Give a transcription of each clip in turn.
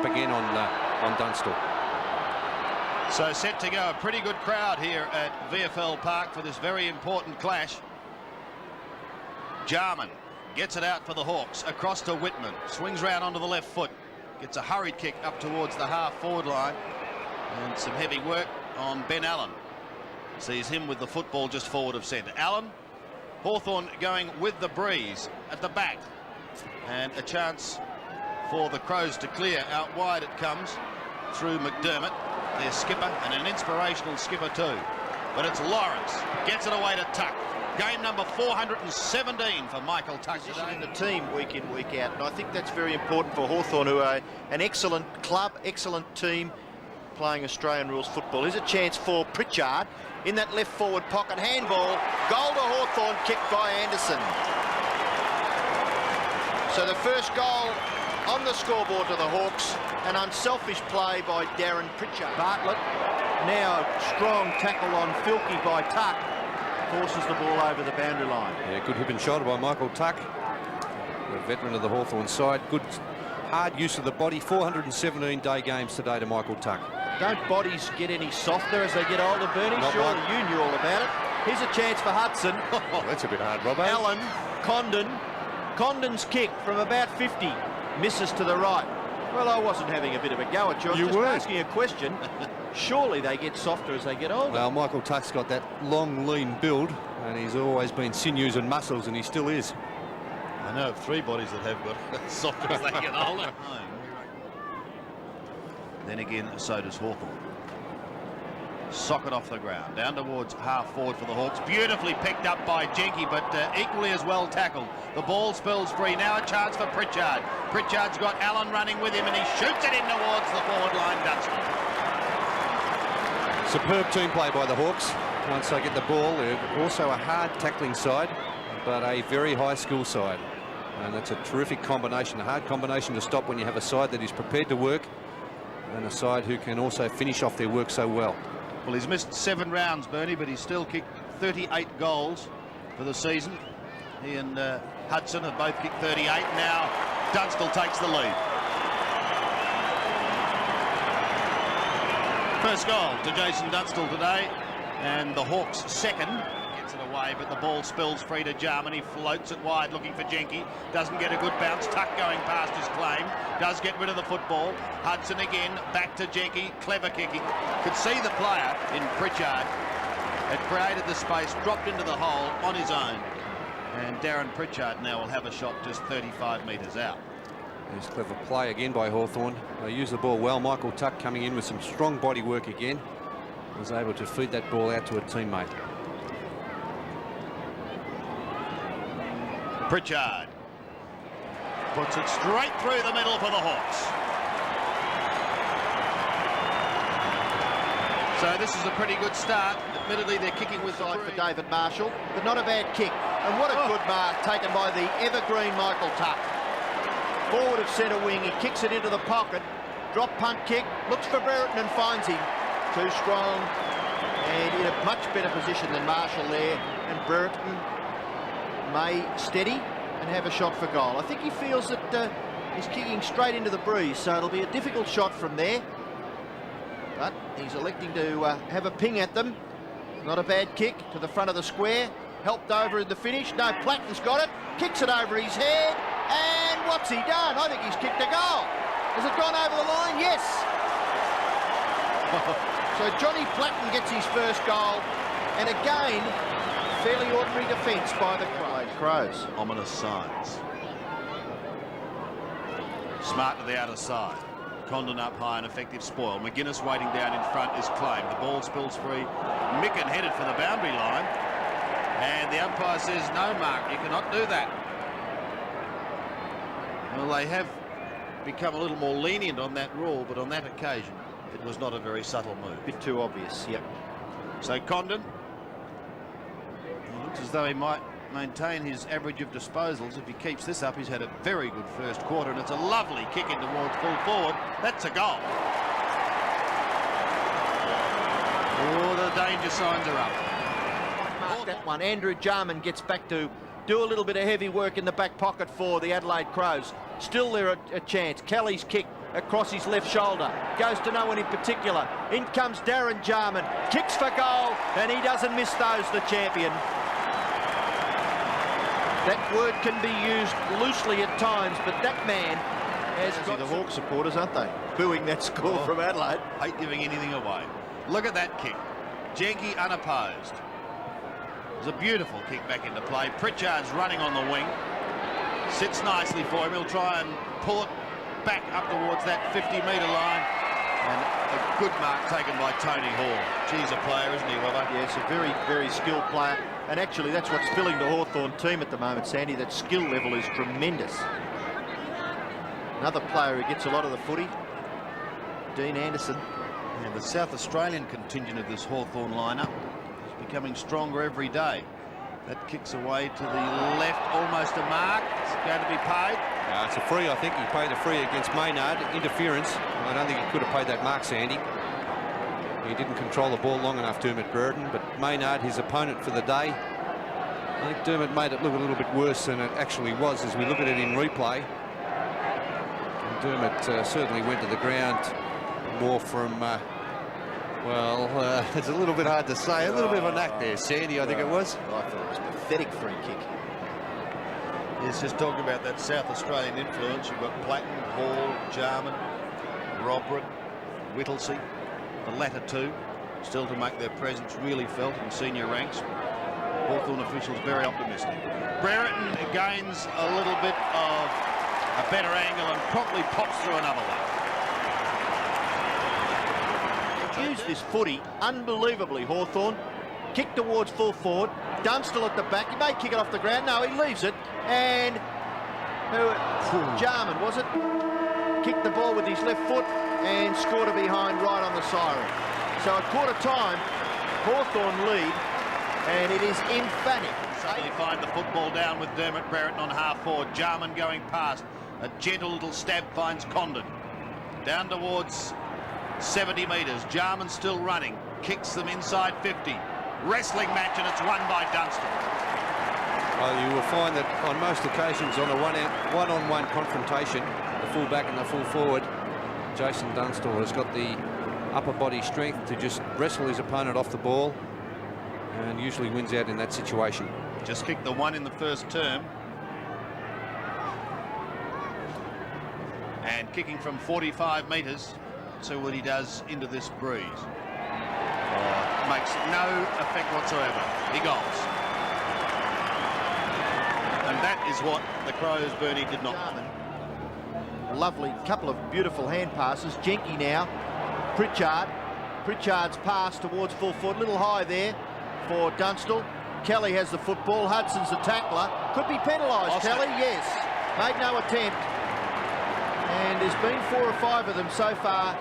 up again on Dunstall. So set to go. A pretty good crowd here at VFL Park for this very important clash. Jarman gets it out for the Hawks, across to Whitman, swings round onto the left foot, gets a hurried kick up towards the half-forward line, and some heavy work on Ben Allen. Sees him with the football just forward of centre. Allen, Hawthorn going with the breeze at the back, and a chance for the Crows to clear. Out wide it comes through McDermott, their skipper, and an inspirational skipper too. But it's Lawrence, gets it away to Tuck. Game number 417 for Michael Tuck today. In the team week in, week out, and I think that's very important for Hawthorn, who are an excellent club, excellent team playing Australian rules football. Here's a chance for Pritchard in that left forward pocket, handball, goal to Hawthorn, kicked by Anderson. So the first goal on the scoreboard to the Hawks, an unselfish play by Darren Pritchard. Bartlett, now strong tackle on Filkey by Tuck, forces the ball over the boundary line. Yeah, good hip and shoulder by Michael Tuck, the veteran of the Hawthorn side. Good hard use of the body. 417 day games today to Michael Tuck. Don't bodies get any softer as they get older, Bernie? Not Surely like... you knew all about it. Here's a chance for Hudson. Oh, that's a bit hard, Robbo. Allen, Condon. Condon's kick from about 50. Misses to the right. Well, I wasn't having a bit of a go at you. I was just asking a question. Surely they get softer as they get older. Well, Michael Tuck's got that long, lean build, and he's always been sinews and muscles, and he still is. I know of 3 bodies that have got softer as they get older. Then again, so does Hawthorn. Sock it off the ground, down towards half forward for the Hawks. Beautifully picked up by Jenke, but equally as well tackled. The ball spills free. Now a chance for Pritchard. Pritchard's got Allen running with him, and he shoots it in towards the forward line. Dunstall. Superb team play by the Hawks. Once they get the ball, they're also a hard tackling side, but a very high skill side. And that's a terrific combination, a hard combination to stop when you have a side that is prepared to work and a side who can also finish off their work so well. Well, he's missed 7 rounds, Bernie, but he's still kicked 38 goals for the season. He and Hudson have both kicked 38. Now Dunstall takes the lead. First goal to Jason Dunstall today, and the Hawks' second. Gets it away, but the ball spills free to Jarman. He floats it wide looking for Jenke. Doesn't get a good bounce. Tuck going past his claim. Does get rid of the football. Hudson again, back to Jenke. Clever kicking. Could see the player in Pritchard had created the space, dropped into the hole on his own. And Darren Pritchard now will have a shot just 35 metres out. There's clever play again by Hawthorn. They use the ball well. Michael Tuck coming in with some strong body work again. Was able to feed that ball out to a teammate. Pritchard puts it straight through the middle for the Hawks. So this is a pretty good start. Admittedly, they're kicking with Side for David Marshall, but not a bad kick. And what a good mark taken by the evergreen Michael Tuck. Forward of centre wing, he kicks it into the pocket. Drop punt kick, looks for Brereton and finds him. Too strong and in a much better position than Marshall there. And Brereton may steady and have a shot for goal. I think he feels that he's kicking straight into the breeze, so it'll be a difficult shot from there. But he's electing to have a ping at them. Not a bad kick to the front of the square. Helped over in the finish. No, Platten's got it. Kicks it over his head. And what's he done? I think he's kicked a goal. Has it gone over the line? Yes. So Johnny Platten gets his first goal. And again, fairly ordinary defence by the Crows. Ominous signs. Smart to the outer side. Condon up high, an effective spoil. McGuinness waiting down in front is claimed. The ball spills free. Micken headed for the boundary line. And the umpire says, no, Mark, you cannot do that. Well, they have become a little more lenient on that rule, but on that occasion, it was not a very subtle move. Bit too obvious, yep. So Condon, he looks as though he might maintain his average of disposals. If he keeps this up, he's had a very good first quarter, and it's a lovely kick in towards full forward. That's a goal. Oh, the danger signs are up. Mark that one. Andrew Jarman gets back to do a little bit of heavy work in the back pocket for the Adelaide Crows. Still there a chance. Kelly's kick across his left shoulder. Goes to no one in particular. In comes Darren Jarman. Kicks for goal, and he doesn't miss those, the champion. That word can be used loosely at times, but that man has got the Hawk supporters, aren't they? Booing that score from Adelaide. Hate giving anything away. Look at that kick. Jenke unopposed. It was a beautiful kick back into play. Pritchard's running on the wing. Sits nicely for him. He'll try and pull it back up towards that 50-metre line. And a good mark taken by Tony Hall. Geez, a player, isn't he, Robbo? Yes, a very, very skilled player. And actually, that's what's filling the Hawthorn team at the moment, Sandy. That skill level is tremendous. Another player who gets a lot of the footy, Dean Anderson. Yeah, the South Australian contingent of this Hawthorn lineup is becoming stronger every day. That kicks away to the left, almost a mark. It's going to be paid. It's a free, I think. He paid a free against Maynard. Interference. I don't think he could have paid that mark, Sandy. He didn't control the ball long enough, Dermot Brereton, but Maynard, his opponent for the day, I think Dermot made it look a little bit worse than it actually was as we look at it in replay. And Dermot certainly went to the ground more from, it's a little bit hard to say. A little bit of a knack there, Sandy, I think it was. I thought it was a pathetic free kick. It's just talking about that South Australian influence. You've got Platten, Hall, Jarman, Robrick, Whittlesey. The latter two still to make their presence really felt in senior ranks. Hawthorn officials very optimistic. Brereton gains a little bit of a better angle and promptly pops through another one. Used this footy unbelievably, Hawthorn. Kick towards full forward. Dunstall at the back. He may kick it off the ground. No, he leaves it. And Jarman, was it? Kicked the ball with his left foot and scored a behind right on the siren. So at quarter time, Hawthorn lead, and it is emphatic. Suddenly find the football down with Dermot Brereton on half forward. Jarman going past. A gentle little stab finds Condon. Down towards 70 metres. Jarman still running. Kicks them inside 50. Wrestling match, and it's won by Dunstall. Well, you will find that on most occasions on a one-on-one confrontation, the full-back and the full-forward, Jason Dunstall has got the upper body strength to just wrestle his opponent off the ball and usually wins out in that situation. Just kicked the one in the first term. And kicking from 45 metres. See what he does into this breeze. Makes no effect whatsoever. He goes. And that is what the Crows, Bernie, did not. Lovely couple of beautiful hand passes. Jenke now. Pritchard. Pritchard's pass towards full forward. Little high there for Dunstall. Kelly has the football. Hudson's the tackler. Could be penalised, Kelly. Yes. Made no attempt. And there's been 4 or 5 of them so far.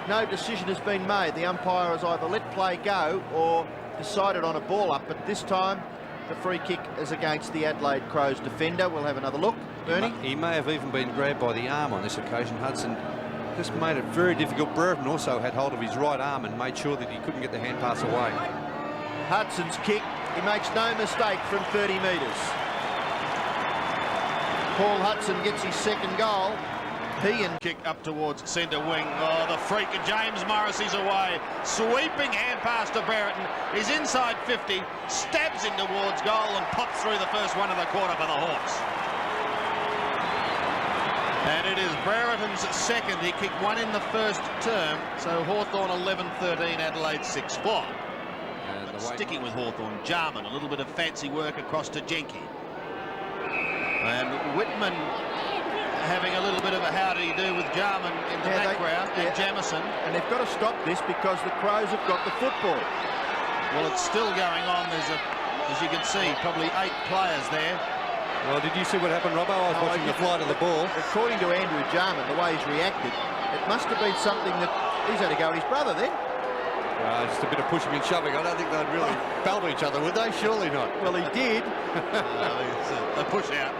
No decision has been made. The umpire has either let play go or decided on a ball up, but this time the free kick is against the Adelaide Crows defender. We'll have another look. Bernie? He may have even been grabbed by the arm on this occasion. Hudson just made it very difficult. Brereton also had hold of his right arm and made sure that he couldn't get the hand pass away. Hudson's kick, he makes no mistake from 30 metres. Paul Hudson gets his second goal. He and kick up towards centre wing. Oh, the freak of James Morrissey's away. Sweeping hand pass to Brereton. He's inside 50, stabs in towards goal and pops through the first one of the quarter for the Hawks. And it is Brereton's second. He kicked one in the first term. So Hawthorn 11-13, Adelaide 6-4. Sticking with Hawthorn, Jarman, a little bit of fancy work across to Jenke. And Whitman having a little bit of a howdy-do with Jarman in the background, and Jamison. And they've got to stop this because the Crows have got the football. Well, it's still going on. There's as you can see, probably 8 players there. Well, did you see what happened, Robbo? I was watching the flight of the ball. According to Andrew Jarman, the way he's reacted, it must have been something that he's had to go at his brother then. Just a bit of pushing and shoving. I don't think they'd really belt each other, would they? Surely not. Well, he did. It's a push out.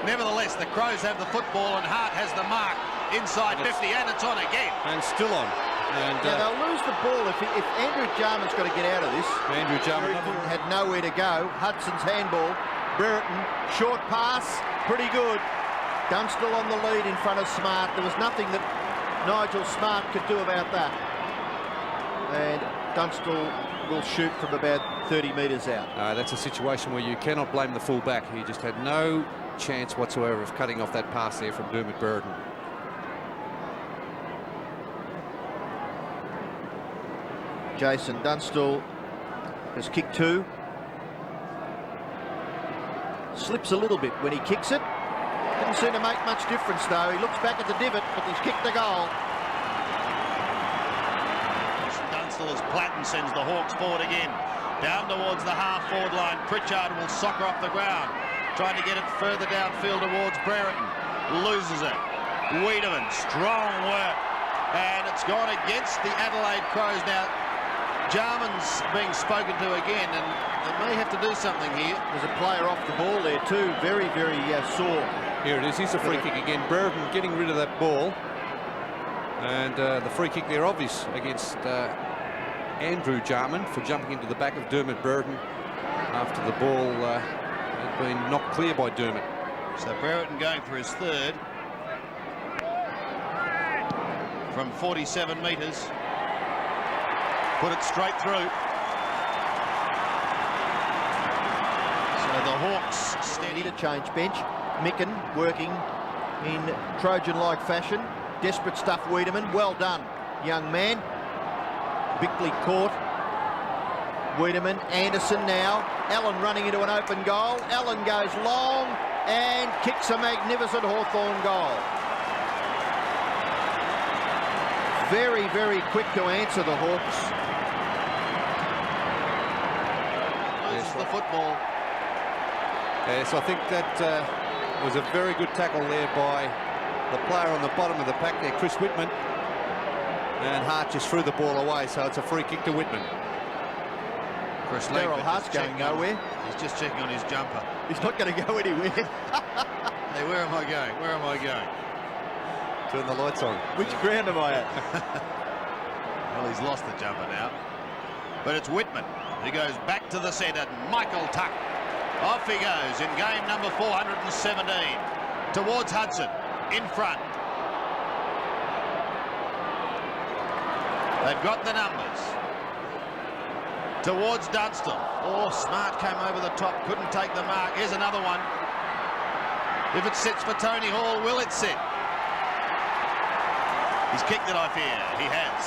Nevertheless, the Crows have the football and Hart has the mark inside 50, and it's on again. And still on. And they'll lose the ball if Andrew Jarman's got to get out of this. Andrew Jarman had nowhere to go. Hudson's handball. Brereton, short pass, pretty good. Dunstall on the lead in front of Smart. There was nothing that Nigel Smart could do about that. And Dunstall will shoot from about 30 metres out. That's a situation where you cannot blame the full-back. He just had no chance whatsoever of cutting off that pass there from Dermot Brereton. Jason Dunstall has kicked 2. Slips a little bit when he kicks it. Didn't seem to make much difference though. He looks back at the divot, but he's kicked the goal. Dunstall as Platten sends the Hawks forward again. Down towards the half-forward line. Pritchard will soccer off the ground. Trying to get it further downfield towards Brereton. Loses it. Wiedemann, strong work. And it's gone against the Adelaide Crows now. Jarman's being spoken to again, and they may have to do something here. There's a player off the ball there too, very, very sore. Here it is, here's a free kick again. Brereton getting rid of that ball. And the free kick there obvious against Andrew Jarman for jumping into the back of Dermot Brereton after the ball had been knocked clear by Dermot. So Brereton going for his 3rd from 47 metres. Put it straight through. So the Hawks steady to change bench. Micken working in Trojan-like fashion. Desperate stuff, Wiedemann. Well done, young man. Bickley caught. Wiedemann, Anderson now. Allen running into an open goal. Allen goes long and kicks a magnificent Hawthorn goal. Very, very quick to answer the Hawks. Loses the football. Yes, I think that was a very good tackle there by the player on the bottom of the pack there, Chris Whitman. And Hart just threw the ball away, so it's a free kick to Whitman. Chris Daryl Hart's going nowhere. He's just checking on his jumper. He's not going to go anywhere. Hey, where am I going? Where am I going? Turn the lights on. Which ground am I at? Well, he's lost the jumper now. But it's Whitman who goes back to the centre. Michael Tuck. Off he goes in game number 417. Towards Hudson. In front. They've got the numbers. Towards Dunstall. Oh, Smart came over the top. Couldn't take the mark. Here's another one. If it sits for Tony Hall, will it sit? He's kicked it, I fear. He has.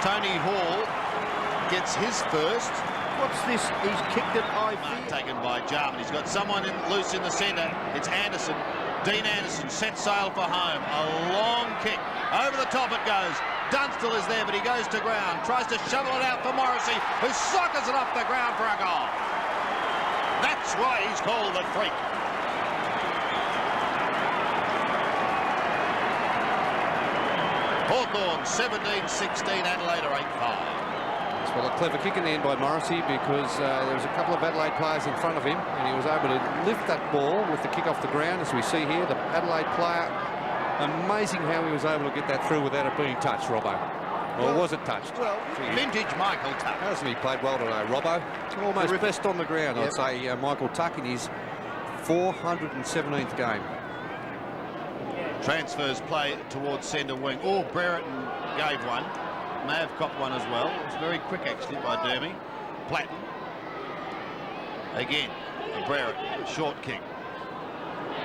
Tony Hall gets his first. What's this? He's kicked it, I fear. Taken by Jarman. He's got someone loose in the centre. It's Anderson. Dean Anderson sets sail for home. A long kick. Over the top it goes. Dunstall is there, but he goes to ground. Tries to shovel it out for Morrissey, who sockers it off the ground for a goal. That's why he's called the freak. Hawthorn 17-16, Adelaide are 8-5. Well, a clever kick in the end by Morrissey, because there was a couple of Adelaide players in front of him, and he was able to lift that ball with the kick off the ground, as we see here. The Adelaide player, amazing how he was able to get that through without it being touched, Robbo. Or was it touched? Well, vintage Michael Tuck. Hasn't he played well today, Robbo? Almost best on the ground, I'd say, Michael Tuck in his 417th game. Transfers play towards centre wing. Oh, Brereton gave one. May have copped one as well. It was very quick, actually, by Dermy. Platten. Again, Brereton, short kick.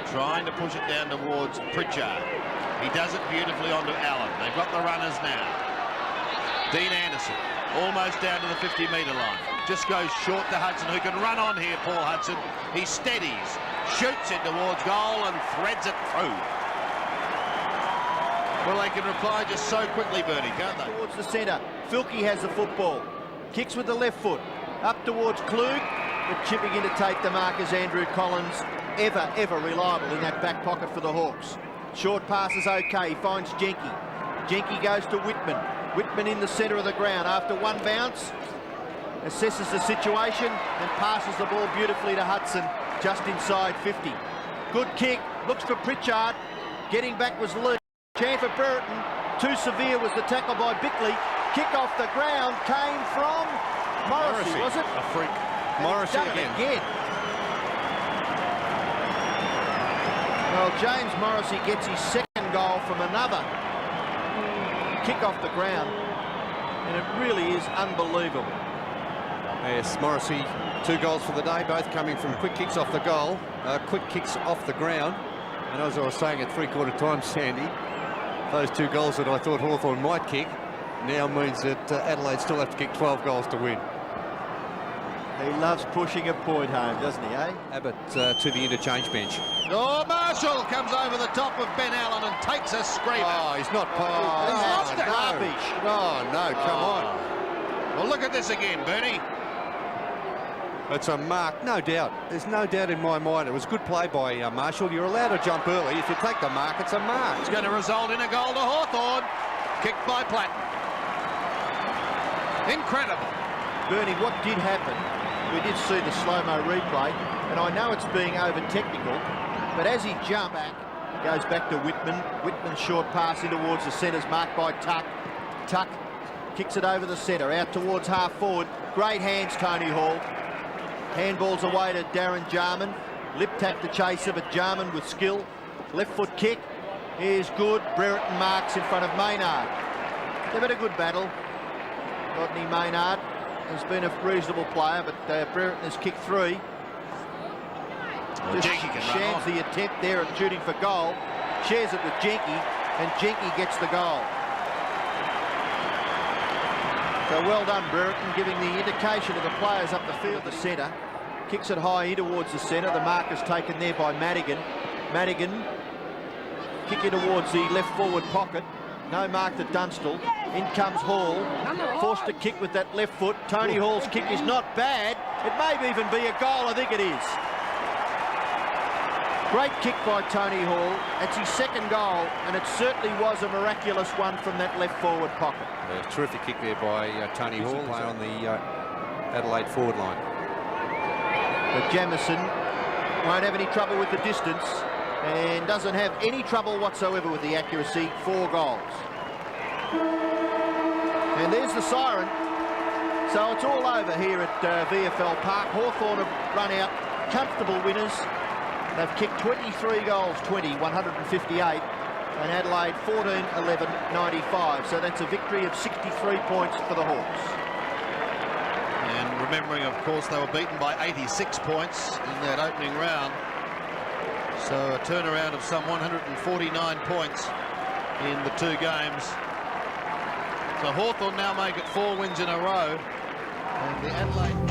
Trying to push it down towards Pritchard. He does it beautifully onto Allen. They've got the runners now. Dean Anderson, almost down to the 50-metre line. Just goes short to Hudson, who can run on here, Paul Hudson. He steadies, shoots it towards goal and threads it through. Well, they can reply just so quickly, Bernie, can't they? Towards the centre. Filkey has the football. Kicks with the left foot. Up towards Klug. But chipping in to take the mark is Andrew Collins. Ever reliable in that back pocket for the Hawks. Short pass is okay. He finds Jenke. Jenke goes to Whitman. Whitman in the centre of the ground. After one bounce, assesses the situation and passes the ball beautifully to Hudson, just inside 50. Good kick. Looks for Pritchard. Getting back was Lee. Chance for Brereton. Too severe was the tackle by Bickley. Kick off the ground came from Morrissey, was it? A freak. Morrissey again. Well, James Morrissey gets his second goal from another kick off the ground, and it really is unbelievable. Yes, Morrissey, 2 goals for the day, both coming from quick kicks off the goal, quick kicks off the ground. And as I was saying at 3/4 time, Sandy, those 2 goals that I thought Hawthorn might kick now means that Adelaide still have to kick 12 goals to win. He loves pushing a point home, doesn't he, eh? Abbott to the interchange bench. Oh, Marshall comes over the top of Ben Allen and takes a screamer. Oh, he's not. he's lost it. Garbage. Oh, no, come on. Well, look at this again, Bernie. It's a mark, no doubt. There's no doubt in my mind. It was good play by Marshall. You're allowed to jump early. If you take the mark, it's a mark. It's going to result in a goal to Hawthorn. Kicked by Platten. Incredible. Bernie, what did happen, we did see the slow-mo replay, and I know it's being over-technical, but as he jumped back, goes back to Whitman. Whitman's short pass in towards the centre's marked by Tuck. Tuck kicks it over the centre, out towards half-forward. Great hands, Tony Hall. Handballs away to Darren Jarman. Lip tap the chaser, but Jarman with skill. Left foot kick is good. Brereton marks in front of Maynard. They've had a good battle. Rodney Maynard has been a reasonable player, but Brereton has kicked 3. Just shams the attempt there at shooting for goal. Shares it with Jenke, and Jenke gets the goal. So well done, Brereton, giving the indication of the players up the field. The centre kicks it high in towards the centre. The mark is taken there by Madigan. Madigan kicking towards the left forward pocket. No mark to Dunstall. In comes Hall. Forced to kick with that left foot. Tony Hall's kick is not bad. It may even be a goal. I think it is. Great kick by Tony Hall. It's his 2nd goal, and it certainly was a miraculous one from that left forward pocket. A terrific kick there by Tony Hall on the Adelaide forward line. But Jamieson won't have any trouble with the distance and doesn't have any trouble whatsoever with the accuracy. 4 goals. And there's the siren. So it's all over here at VFL Park. Hawthorn have run out comfortable winners. They've kicked 23 goals, 158, and Adelaide 14, 11, 95. So that's a victory of 63 points for the Hawks. And remembering, of course, they were beaten by 86 points in that opening round. So a turnaround of some 149 points in the 2 games. So Hawthorn now make it 4 wins in a row. And the Adelaide...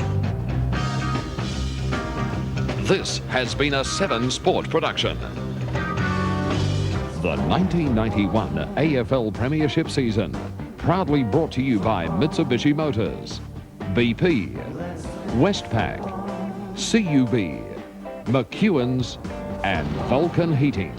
This has been a 7 Sport production. The 1991 AFL Premiership season, proudly brought to you by Mitsubishi Motors, BP, Westpac, CUB, McEwen's and Vulcan Heating.